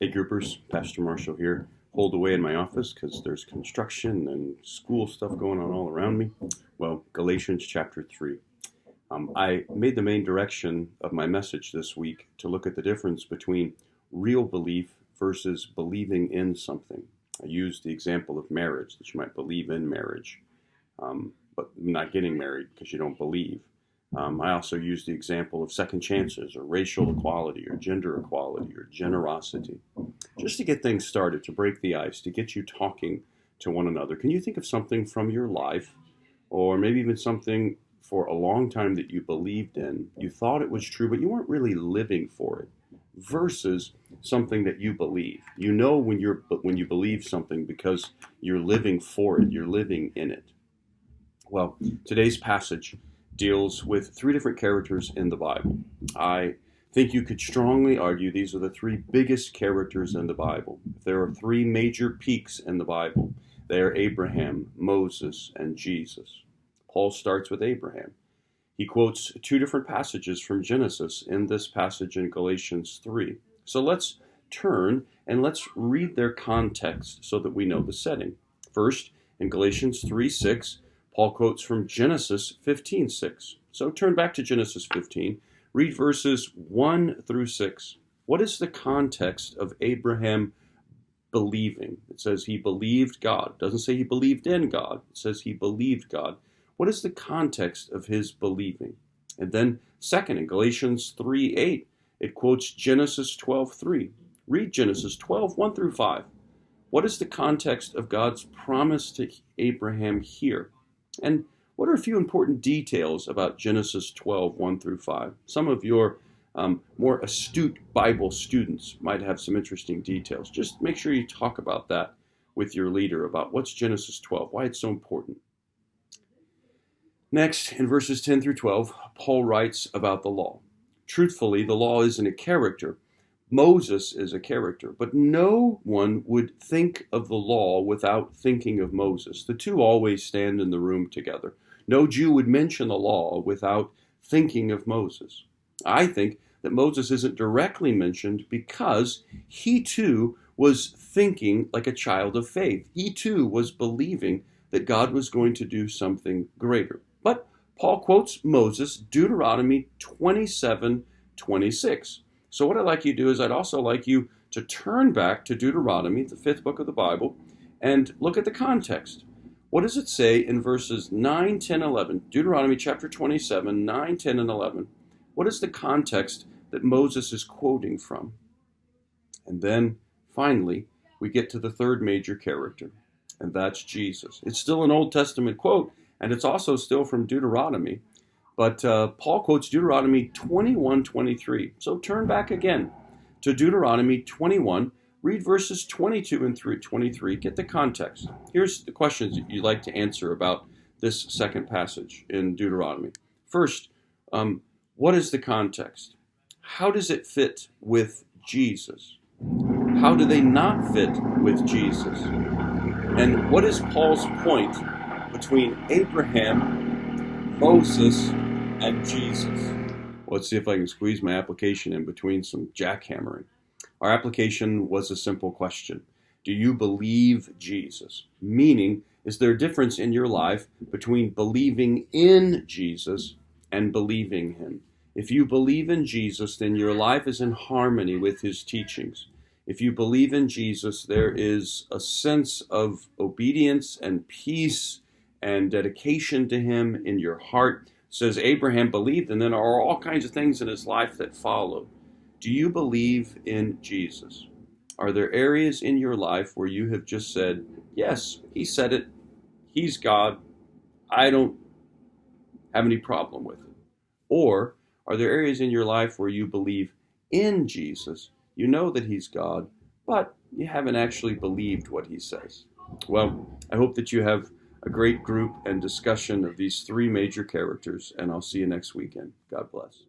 Hey groupers, Pastor Marshall here. Hold away in my office because there's construction and school stuff going on all around me. Well, Galatians chapter 3. I made the main direction of my message this week to look at the difference between real belief versus believing in something. I used the example of marriage, that you might believe in marriage, but not getting married because you don't believe. I also used the example of second chances or racial equality or gender equality or generosity, just to get things started, to break the ice, to get you talking to one another. Can you think of something from your life, or maybe even something for a long time that you believed in, you thought it was true, but you weren't really living for it, versus something that you believe? You know when you believe something because you're living for it, you're living in it. Well, today's passage deals with three different characters in the Bible. I think you could strongly argue these are the three biggest characters in the Bible. There are three major peaks in the Bible. They are Abraham, Moses, and Jesus. Paul starts with Abraham. He quotes two different passages from Genesis in this passage in Galatians 3. So let's turn and let's read their context so that we know the setting. First, in Galatians 3:6, Paul quotes from Genesis 15:6. So turn back to Genesis 15. Read verses 1 through 6. What is the context of Abraham believing? It says he believed God. It doesn't say he believed in God. It says he believed God. What is the context of his believing? And then second, in Galatians 3:8, it quotes Genesis 12:3. Read Genesis 12:1 through 5. What is the context of God's promise to Abraham here? And what are a few important details about Genesis 12:1 through 5? Some of your more astute Bible students might have some interesting details. Just make sure you talk about that with your leader, about what's Genesis 12, why it's so important. Next, in verses 10 through 12, Paul writes about the law. Truthfully, the law isn't a character. Moses is a character, but no one would think of the law without thinking of Moses. The two always stand in the room together. No Jew would mention the law without thinking of Moses. I think that Moses isn't directly mentioned because he too was thinking like a child of faith. He too was believing that God was going to do something greater. But Paul quotes Moses, Deuteronomy 27:26. So what I'd like you to do is I'd also like you to turn back to Deuteronomy, the fifth book of the Bible, and look at the context. What does it say in verses 9, 10, 11? Deuteronomy chapter 27, 9, 10, and 11. What is the context that Moses is quoting from? And then, finally, we get to the third major character, and that's Jesus. It's still an Old Testament quote, and it's also still from Deuteronomy. But Paul quotes Deuteronomy 21:23. So turn back again to Deuteronomy 21. Read verses 22 and through 23. Get the context. Here's the questions that you'd like to answer about this second passage in Deuteronomy. First, what is the context? How does it fit with Jesus? How do they not fit with Jesus? And what is Paul's point between Abraham, Moses, and Jesus? Let's see if I can squeeze my application in between some jackhammering. Our application was a simple question. Do you believe Jesus? Meaning, is there a difference in your life between believing in Jesus and believing him? If you believe in Jesus, then your life is in harmony with his teachings. If you believe in Jesus, there is a sense of obedience and peace and dedication to him in your heart. It says Abraham believed, and then there are all kinds of things in his life that followed. Do you believe in Jesus? Are there areas in your life where you have just said, yes, he said it, he's God, I don't have any problem with it? Or are there areas in your life where you believe in Jesus, you know that he's God, but you haven't actually believed what he says? Well, I hope that you have a great group and discussion of these three major characters, and I'll see you next weekend. God bless.